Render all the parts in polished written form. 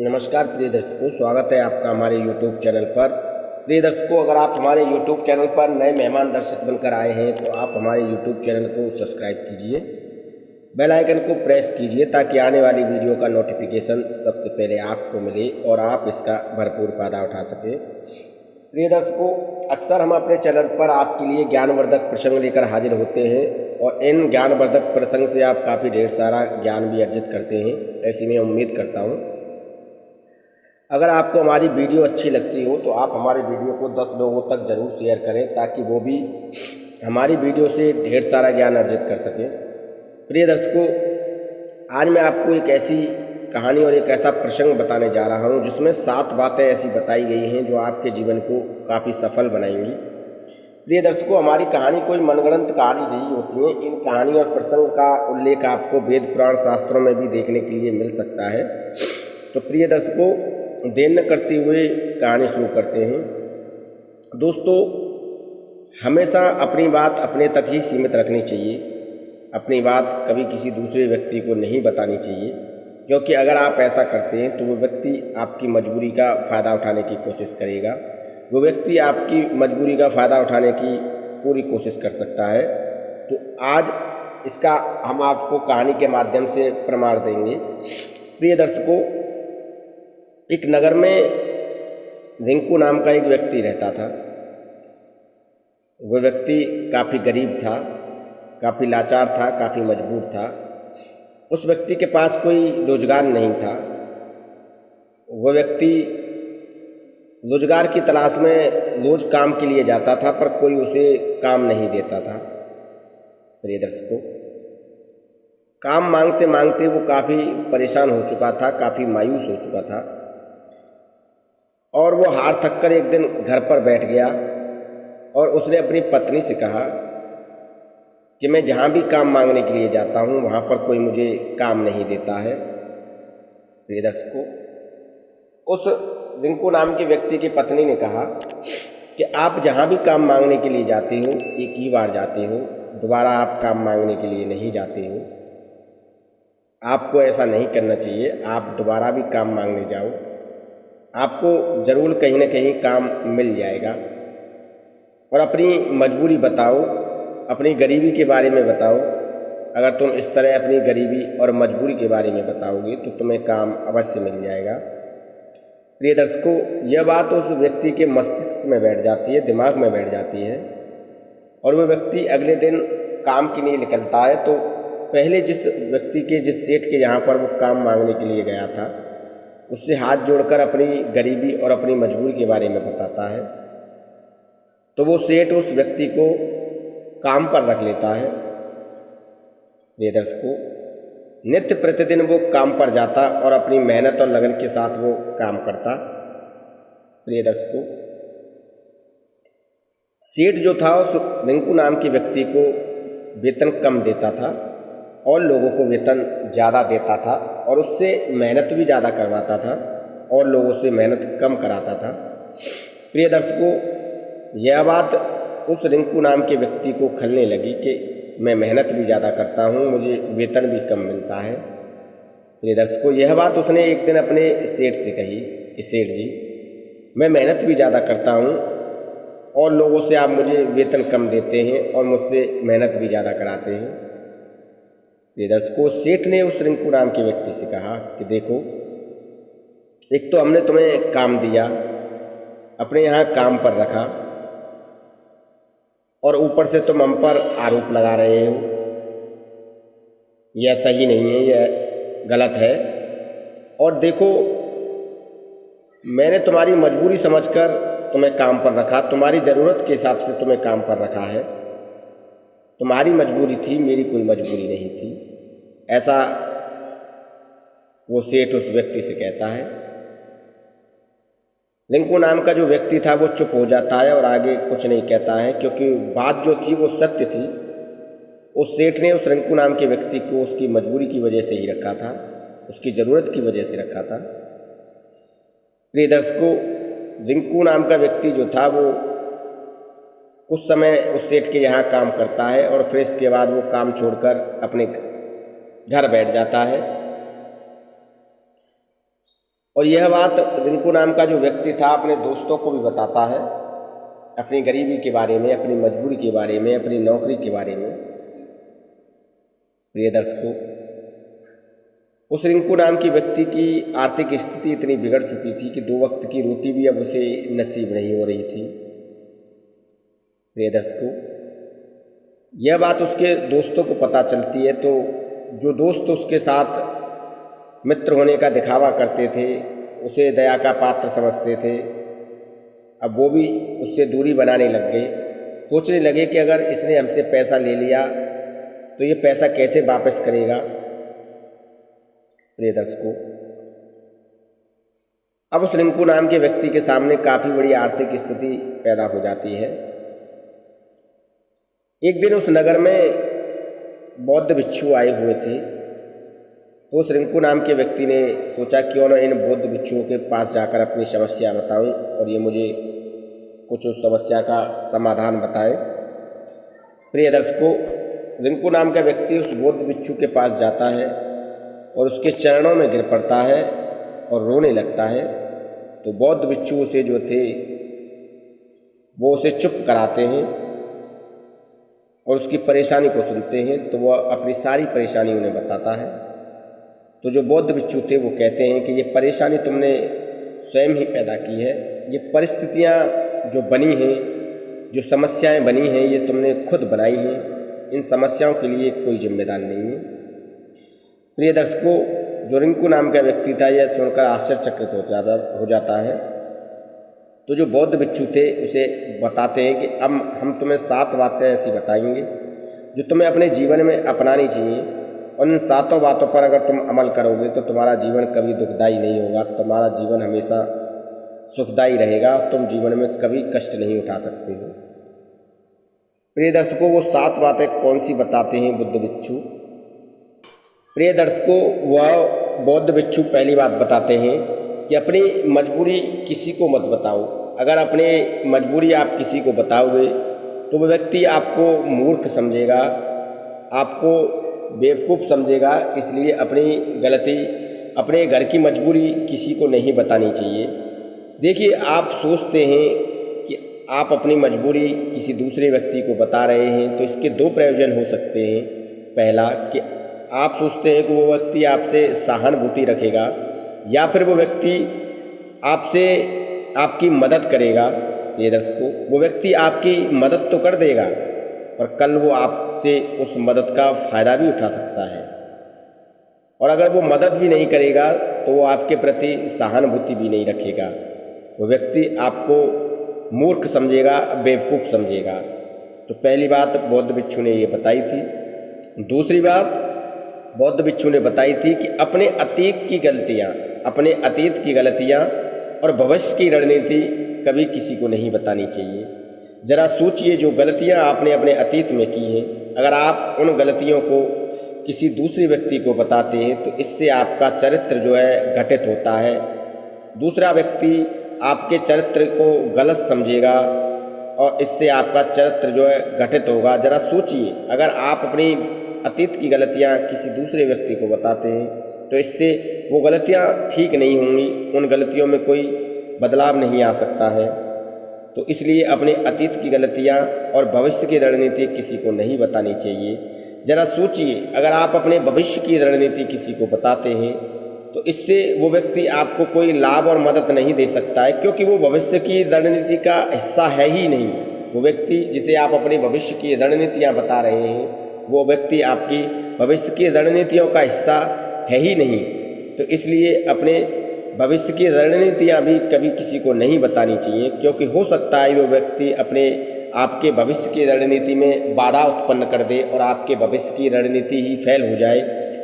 नमस्कार प्रिय दर्शकों, स्वागत है आपका हमारे YouTube चैनल पर। प्रिय दर्शकों, अगर आप हमारे YouTube चैनल पर नए मेहमान दर्शक बनकर आए हैं तो आप हमारे YouTube चैनल को सब्सक्राइब कीजिए, बेल आइकन को प्रेस कीजिए ताकि आने वाली वीडियो का नोटिफिकेशन सबसे पहले आपको मिले और आप इसका भरपूर फायदा उठा सकें। प्रिय दर्शकों, अक्सर हम अपने चैनल पर आपके लिए ज्ञानवर्धक प्रसंग लेकर हाजिर होते हैं और इन ज्ञानवर्धक प्रसंग से आप काफ़ी ढेर सारा ज्ञान भी अर्जित करते हैं, ऐसी मैं उम्मीद करता हूँ। अगर आपको हमारी वीडियो अच्छी लगती हो तो आप हमारी वीडियो को 10 लोगों तक ज़रूर शेयर करें ताकि वो भी हमारी वीडियो से ढेर सारा ज्ञान अर्जित कर सकें। प्रिय दर्शकों, आज मैं आपको एक ऐसी कहानी और एक ऐसा प्रसंग बताने जा रहा हूं जिसमें 7 बातें ऐसी बताई गई हैं जो आपके जीवन को काफ़ी सफल बनाएंगी। प्रिय दर्शकों, हमारी कहानी कोई मनगढ़ंत कहानी नहीं होती है। इन कहानी और प्रसंग का उल्लेख आपको वेद पुराण शास्त्रों में भी देखने के लिए मिल सकता है। तो प्रिय दर्शकों, देर न करते हुए कहानी शुरू करते हैं। दोस्तों, हमेशा अपनी बात अपने तक ही सीमित रखनी चाहिए। अपनी बात कभी किसी दूसरे व्यक्ति को नहीं बतानी चाहिए, क्योंकि अगर आप ऐसा करते हैं तो वो व्यक्ति आपकी मजबूरी का फ़ायदा उठाने की कोशिश करेगा। वो व्यक्ति आपकी मजबूरी का फ़ायदा उठाने की पूरी कोशिश कर सकता है। तो आज इसका हम आपको कहानी के माध्यम से प्रमाण देंगे। प्रिय दर्शकों, एक नगर में रिंकू नाम का एक व्यक्ति रहता था। वह व्यक्ति काफ़ी गरीब था, काफ़ी लाचार था, काफ़ी मजबूर था। उस व्यक्ति के पास कोई रोजगार नहीं था। वह व्यक्ति रोजगार की तलाश में रोज काम के लिए जाता था, पर कोई उसे काम नहीं देता था। प्रिय दर्शकों, काम मांगते मांगते वो काफ़ी परेशान हो चुका था, काफ़ी मायूस हो चुका था और वो हार थक कर एक दिन घर पर बैठ गया और उसने अपनी पत्नी से कहा कि मैं जहाँ भी काम मांगने के लिए जाता हूँ वहाँ पर कोई मुझे काम नहीं देता है। प्रिय दर्शकों, उस रिंकू नाम के व्यक्ति की पत्नी ने कहा कि आप जहाँ भी काम मांगने के लिए जाते हो, एक ही बार जाते हो, दोबारा आप काम मांगने के लिए नहीं जाते हो। आपको ऐसा नहीं करना चाहिए। आप दोबारा भी काम मांगने जाओ, आपको ज़रूर कहीं ना कहीं काम मिल जाएगा। और अपनी मजबूरी बताओ, अपनी गरीबी के बारे में बताओ। अगर तुम इस तरह अपनी गरीबी और मजबूरी के बारे में बताओगे तो तुम्हें काम अवश्य मिल जाएगा। प्रिय दर्शकों, यह बात उस व्यक्ति के मस्तिष्क में बैठ जाती है, दिमाग में बैठ जाती है और वह व्यक्ति अगले दिन काम के लिए निकलता है। तो पहले जिस सेठ के यहाँ पर वो काम मांगने के लिए गया था, उससे हाथ जोड़कर अपनी गरीबी और अपनी मजबूरी के बारे में बताता है। तो वो सेठ उस व्यक्ति को काम पर रख लेता है। प्रिय दर्शकों, नित्य प्रतिदिन वो काम पर जाता और अपनी मेहनत और लगन के साथ वो काम करता। प्रिय दर्शकों, सेठ जो था उस रिंकू नाम के व्यक्ति को वेतन कम देता था और लोगों को वेतन ज़्यादा देता था और उससे मेहनत भी ज़्यादा करवाता था और लोगों से मेहनत कम कराता था। प्रिय दर्शकों, यह बात उस रिंकू नाम के व्यक्ति को खलने लगी कि मैं मेहनत भी ज़्यादा करता हूँ, मुझे वेतन भी कम मिलता है। प्रिय दर्शकों, यह बात उसने एक दिन अपने सेठ से कही कि सेठ जी, मैं मेहनत भी ज़्यादा करता हूँ और लोगों से आप मुझे वेतन कम देते हैं और मुझसे मेहनत भी ज़्यादा कराते हैं। प्रिय दर्शकों, सेठ ने उस रिंकू नाम के व्यक्ति से कहा कि देखो, एक तो हमने तुम्हें काम दिया, अपने यहाँ काम पर रखा और ऊपर से तुम हम पर आरोप लगा रहे हो। यह सही नहीं है, यह गलत है। और देखो, मैंने तुम्हारी मजबूरी समझकर तुम्हें काम पर रखा, तुम्हारी ज़रूरत के हिसाब से तुम्हें काम पर रखा है। तुम्हारी मजबूरी थी, मेरी कोई मजबूरी नहीं थी। ऐसा वो सेठ उस व्यक्ति से कहता है। रिंकू नाम का जो व्यक्ति था वो चुप हो जाता है और आगे कुछ नहीं कहता है, क्योंकि बात जो थी वो सत्य थी। उस सेठ ने उस रिंकू नाम के व्यक्ति को उसकी मजबूरी की वजह से ही रखा था, उसकी ज़रूरत की वजह से रखा था। प्रिय दर्शकों, रिंकू नाम का व्यक्ति जो था वो कुछ समय उस सेठ के यहाँ काम करता है और फिर इसके बाद वो काम छोड़कर अपने घर बैठ जाता है। और यह बात रिंकू नाम का जो व्यक्ति था अपने दोस्तों को भी बताता है, अपनी गरीबी के बारे में, अपनी मजबूरी के बारे में, अपनी नौकरी के बारे में। प्रिय दर्शकों, उस रिंकू नाम की व्यक्ति की आर्थिक स्थिति इतनी बिगड़ चुकी थी कि 2 वक्त की रोटी भी अब उसे नसीब नहीं हो रही थी। प्रिय दर्शकों, यह बात उसके दोस्तों को पता चलती है तो जो दोस्त उसके साथ मित्र होने का दिखावा करते थे, उसे दया का पात्र समझते थे, अब वो भी उससे दूरी बनाने लग गए। सोचने लगे कि अगर इसने हमसे पैसा ले लिया तो ये पैसा कैसे वापस करेगा। प्रिय दर्शकों, अब उस रिंकू नाम के व्यक्ति के सामने काफ़ी बड़ी आर्थिक स्थिति पैदा हो जाती है। एक दिन उस नगर में बौद्ध भिक्षु आए हुए थे, तो उस रिंकू नाम के व्यक्ति ने सोचा क्यों न इन बौद्ध भिक्षुओं के पास जाकर अपनी समस्या बताऊं और ये मुझे कुछ उस समस्या का समाधान बताएं। प्रिय दर्शकों, रिंकू नाम का व्यक्ति उस बौद्ध भिक्षु के पास जाता है और उसके चरणों में गिर पड़ता है और रोने लगता है। तो बौद्ध भिक्षु उसे जो थे वो उसे चुप कराते हैं और उसकी परेशानी को सुनते हैं, तो वह अपनी सारी परेशानी उन्हें बताता है। तो जो बौद्ध भिक्षु थे वो कहते हैं कि ये परेशानी तुमने स्वयं ही पैदा की है, ये परिस्थितियाँ जो बनी हैं, जो समस्याएं बनी हैं, ये तुमने खुद बनाई हैं, इन समस्याओं के लिए कोई जिम्मेदार नहीं है। प्रिय दर्शकों, जो रिंकू नाम का व्यक्ति था यह सुनकर आश्चर्यचकित हो जाता है। तो जो बौद्ध भिक्षु थे उसे बताते हैं कि अब हम तुम्हें 7 बातें ऐसी बताएंगे जो तुम्हें अपने जीवन में अपनानी चाहिए, और इन 7 बातों पर अगर तुम अमल करोगे तो तुम्हारा जीवन कभी दुखदायी नहीं होगा, तुम्हारा जीवन हमेशा सुखदायी रहेगा, तुम जीवन में कभी कष्ट नहीं उठा सकते हो। प्रिय दर्शकों, वो 7 बातें कौन सी बताते हैं बुद्ध भिक्षु? प्रिय दर्शकों, वह बौद्ध भिक्षु पहली बात बताते हैं कि अपनी मजबूरी किसी को मत बताओ। अगर अपने मजबूरी आप किसी को बताओगे तो वह व्यक्ति आपको मूर्ख समझेगा, आपको बेवकूफ़ समझेगा। इसलिए अपनी गलती, अपने घर की मजबूरी किसी को नहीं बतानी चाहिए। देखिए, आप सोचते हैं कि आप अपनी मजबूरी किसी दूसरे व्यक्ति को बता रहे हैं तो इसके 2 प्रयोजन हो सकते हैं। पहला कि आप सोचते हैं कि वो व्यक्ति आपसे सहानुभूति रखेगा या फिर वो व्यक्ति आपसे आपकी मदद करेगा। ये दर्शकों, वो व्यक्ति आपकी मदद तो कर देगा और कल वो आपसे उस मदद का फ़ायदा भी उठा सकता है, और अगर वो मदद भी नहीं करेगा तो वो आपके प्रति सहानुभूति भी नहीं रखेगा। वो व्यक्ति आपको मूर्ख समझेगा, बेवकूफ़ समझेगा। तो पहली बात बौद्ध भिक्षु ने ये बताई थी। दूसरी बात बौद्ध भिक्षु ने बताई थी कि अपने अतीत की गलतियाँ और भविष्य की रणनीति कभी किसी को नहीं बतानी चाहिए। जरा सोचिए, जो गलतियाँ आपने अपने अतीत में की हैं, अगर आप उन गलतियों को किसी दूसरे व्यक्ति को बताते हैं तो इससे आपका चरित्र जो है घटित होता है। दूसरा व्यक्ति आपके चरित्र को गलत समझेगा और इससे आपका चरित्र जो है घटित होगा। जरा सोचिए, अगर आप अपनी अतीत की गलतियाँ किसी दूसरे व्यक्ति को बताते हैं तो इससे वो गलतियाँ ठीक नहीं होंगी, उन गलतियों में कोई बदलाव नहीं आ सकता है। तो इसलिए अपने अतीत की गलतियाँ और भविष्य की रणनीति किसी को नहीं बतानी चाहिए। जरा सोचिए, अगर आप अपने भविष्य की रणनीति किसी को बताते हैं तो इससे वो व्यक्ति आपको कोई लाभ और मदद नहीं दे सकता है, क्योंकि वो भविष्य की रणनीति का हिस्सा है ही नहीं। वो व्यक्ति जिसे आप अपनी भविष्य की रणनीतियाँ बता रहे हैं वो व्यक्ति आपकी भविष्य की रणनीतियों का हिस्सा है ही नहीं। तो इसलिए अपने भविष्य की रणनीतियाँ भी कभी किसी को नहीं बतानी चाहिए, क्योंकि हो सकता है वो व्यक्ति अपने आपके भविष्य की रणनीति में बाधा उत्पन्न कर दे और आपके भविष्य की रणनीति ही फेल हो जाए।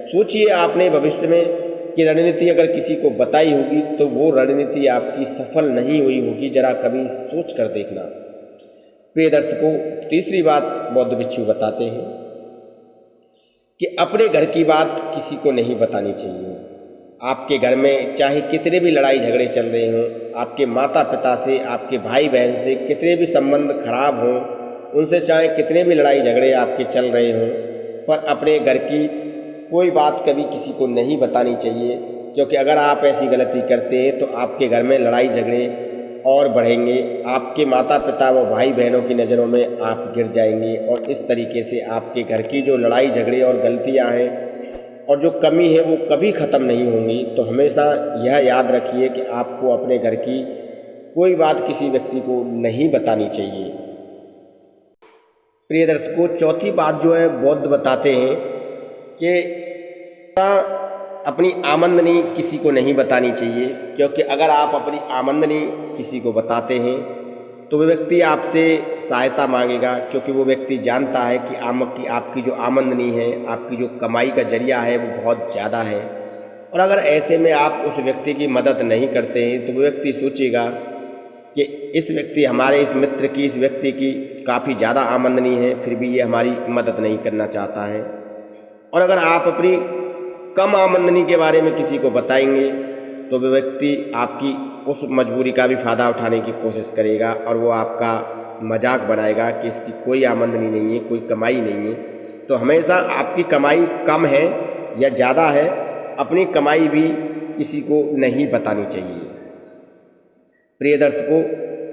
सोचिए, आपने भविष्य में की रणनीति अगर किसी को बताई होगी तो वो रणनीति आपकी सफल नहीं हुई होगी। जरा कभी सोच कर देखना। प्रिय दर्शकों, तीसरी बात बौद्ध भिक्षु बताते हैं कि अपने घर की बात किसी को नहीं बतानी चाहिए। आपके घर में चाहे कितने भी लड़ाई झगड़े चल रहे हों, आपके माता पिता से, आपके भाई बहन से कितने भी संबंध खराब हों, उनसे चाहे कितने भी लड़ाई झगड़े आपके चल रहे हों, पर अपने घर की कोई बात कभी किसी को नहीं बतानी चाहिए। क्योंकि अगर आप ऐसी गलती करते हैं तो आपके घर में लड़ाई झगड़े और बढ़ेंगे, आपके माता पिता व भाई बहनों की नज़रों में आप गिर जाएंगे और इस तरीके से आपके घर की जो लड़ाई झगड़े और गलतियां हैं और जो कमी है वो कभी ख़त्म नहीं होंगी। तो हमेशा यह याद रखिए कि आपको अपने घर की कोई बात किसी व्यक्ति को नहीं बतानी चाहिए। प्रिय दर्शकों, चौथी बात जो है बौद्ध बताते हैं कि अपनी आमदनी किसी को नहीं बतानी चाहिए, क्योंकि अगर आप अपनी आमदनी किसी को बताते हैं तो वो व्यक्ति आपसे सहायता मांगेगा, क्योंकि वो व्यक्ति जानता है कि आपकी जो आमदनी है, आपकी जो कमाई का जरिया है वो बहुत ज़्यादा है। और अगर ऐसे में आप उस व्यक्ति की मदद नहीं करते हैं तो वो व्यक्ति सोचेगा कि इस व्यक्ति की काफ़ी ज़्यादा आमदनी है, फिर भी ये हमारी मदद नहीं करना चाहता है। और अगर आप अपनी कम आमदनी के बारे में किसी को बताएंगे तो वह व्यक्ति आपकी उस मजबूरी का भी फ़ायदा उठाने की कोशिश करेगा और वो आपका मजाक बनाएगा कि इसकी कोई आमदनी नहीं है, कोई कमाई नहीं है। तो हमेशा आपकी कमाई कम है या ज़्यादा है, अपनी कमाई भी किसी को नहीं बतानी चाहिए। प्रिय दर्शकों,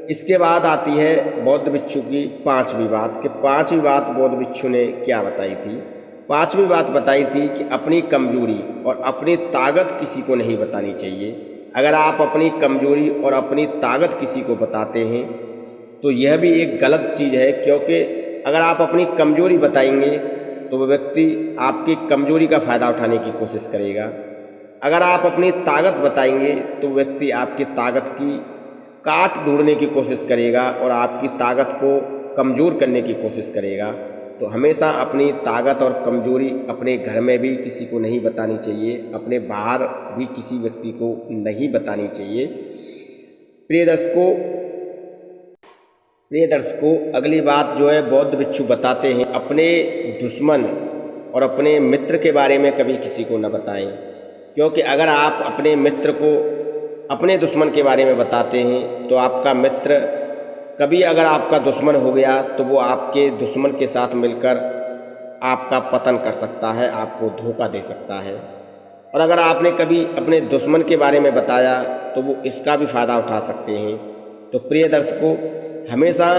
इसके बाद आती है बौद्ध भिक्षु की पांचवी बात कि पांचवी बात बौद्ध भिक्षु ने क्या बताई थी। पांचवी बात बताई थी कि अपनी कमजोरी और अपनी ताकत किसी को नहीं बतानी चाहिए। अगर आप अपनी कमजोरी और अपनी ताकत किसी को बताते हैं तो यह भी एक गलत चीज़ है, क्योंकि अगर आप अपनी कमजोरी बताएंगे तो वह व्यक्ति आपकी कमजोरी का फ़ायदा उठाने की कोशिश करेगा। अगर आप अपनी ताकत बताएंगे तो व्यक्ति आपकी ताकत की काट ढूंढने की कोशिश करेगा और आपकी ताकत को कमज़ोर करने की कोशिश करेगा। तो हमेशा अपनी ताकत और कमजोरी अपने घर में भी किसी को नहीं बतानी चाहिए, अपने बाहर भी किसी व्यक्ति को नहीं बतानी चाहिए। प्रिय दर्शकों, अगली बात जो है बौद्ध भिक्षु बताते हैं अपने दुश्मन और अपने मित्र के बारे में कभी किसी को न बताएं, क्योंकि अगर आप अपने मित्र को अपने दुश्मन के बारे में बताते हैं तो आपका मित्र कभी अगर आपका दुश्मन हो गया तो वो आपके दुश्मन के साथ मिलकर आपका पतन कर सकता है, आपको धोखा दे सकता है। और अगर आपने कभी अपने दुश्मन के बारे में बताया तो वो इसका भी फ़ायदा उठा सकते हैं। तो प्रिय दर्शकों, हमेशा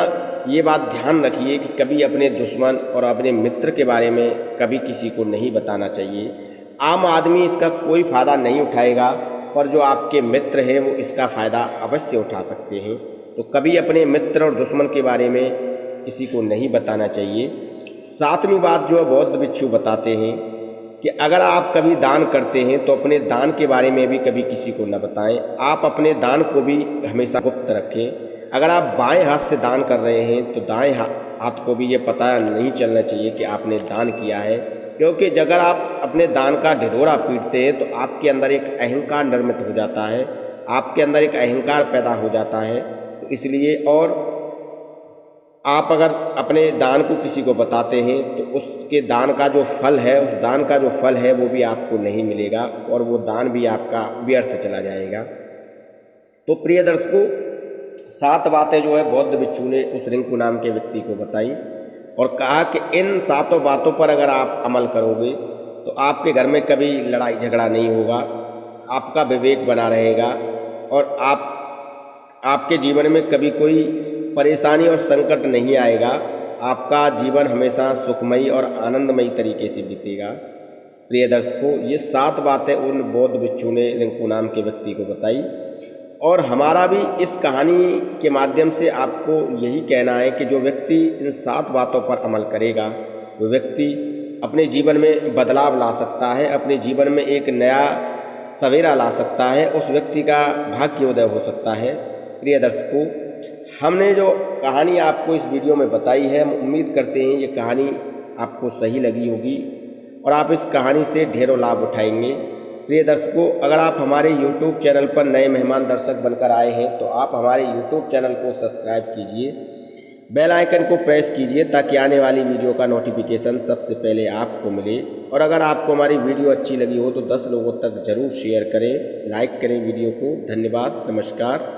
ये बात ध्यान रखिए कि कभी अपने दुश्मन और अपने मित्र के बारे में कभी किसी को नहीं बताना चाहिए। आम आदमी इसका कोई फ़ायदा नहीं उठाएगा, पर जो आपके मित्र हैं वो इसका फ़ायदा अवश्य उठा सकते हैं। तो कभी अपने मित्र और दुश्मन के बारे में किसी को नहीं बताना चाहिए। सातवीं बात जो है बौद्ध भिक्षु बताते हैं कि अगर आप कभी दान करते हैं तो अपने दान के बारे में भी कभी किसी को न बताएं। आप अपने दान को भी हमेशा गुप्त रखें। अगर आप बाएं हाथ से दान कर रहे हैं तो दाएं हाथ को भी ये पता नहीं चलना चाहिए कि आपने दान किया है, क्योंकि अगर आप अपने दान का ढिढोरा पीटते हैं तो आपके अंदर एक अहंकार निर्मित हो जाता है, आपके अंदर एक अहंकार पैदा हो जाता है। तो इसलिए और आप अगर अपने दान को किसी को बताते हैं तो उसके दान का जो फल है, उस दान का जो फल है वो भी आपको नहीं मिलेगा और वो दान भी आपका व्यर्थ चला जाएगा। तो प्रिय दर्शकों, 7 बातें जो है बौद्ध भिक्षु ने उस रिंकू नाम के व्यक्ति को बताई और कहा कि इन 7 बातों पर अगर आप अमल करोगे तो आपके घर में कभी लड़ाई झगड़ा नहीं होगा, आपका विवेक बना रहेगा और आपके जीवन में कभी कोई परेशानी और संकट नहीं आएगा। आपका जीवन हमेशा सुखमयी और आनंदमयी तरीके से बीतेगा। प्रिय दर्शकों, ये 7 बातें उन बौद्ध भिक्षु ने रिंकू नाम के व्यक्ति को बताई और हमारा भी इस कहानी के माध्यम से आपको यही कहना है कि जो व्यक्ति इन 7 बातों पर अमल करेगा वो व्यक्ति अपने जीवन में बदलाव ला सकता है, अपने जीवन में एक नया सवेरा ला सकता है, उस व्यक्ति का भाग्योदय हो सकता है। प्रिय दर्शकों, हमने जो कहानी आपको इस वीडियो में बताई है, हम उम्मीद करते हैं ये कहानी आपको सही लगी होगी और आप इस कहानी से ढेरों लाभ उठाएंगे। प्रिय दर्शकों, अगर आप हमारे YouTube चैनल पर नए मेहमान दर्शक बनकर आए हैं तो आप हमारे YouTube चैनल को सब्सक्राइब कीजिए, बेल आइकन को प्रेस कीजिए ताकि आने वाली वीडियो का नोटिफिकेशन सबसे पहले आपको मिले। और अगर आपको हमारी वीडियो अच्छी लगी हो तो 10 लोगों तक ज़रूर शेयर करें, लाइक करें वीडियो को। धन्यवाद, नमस्कार।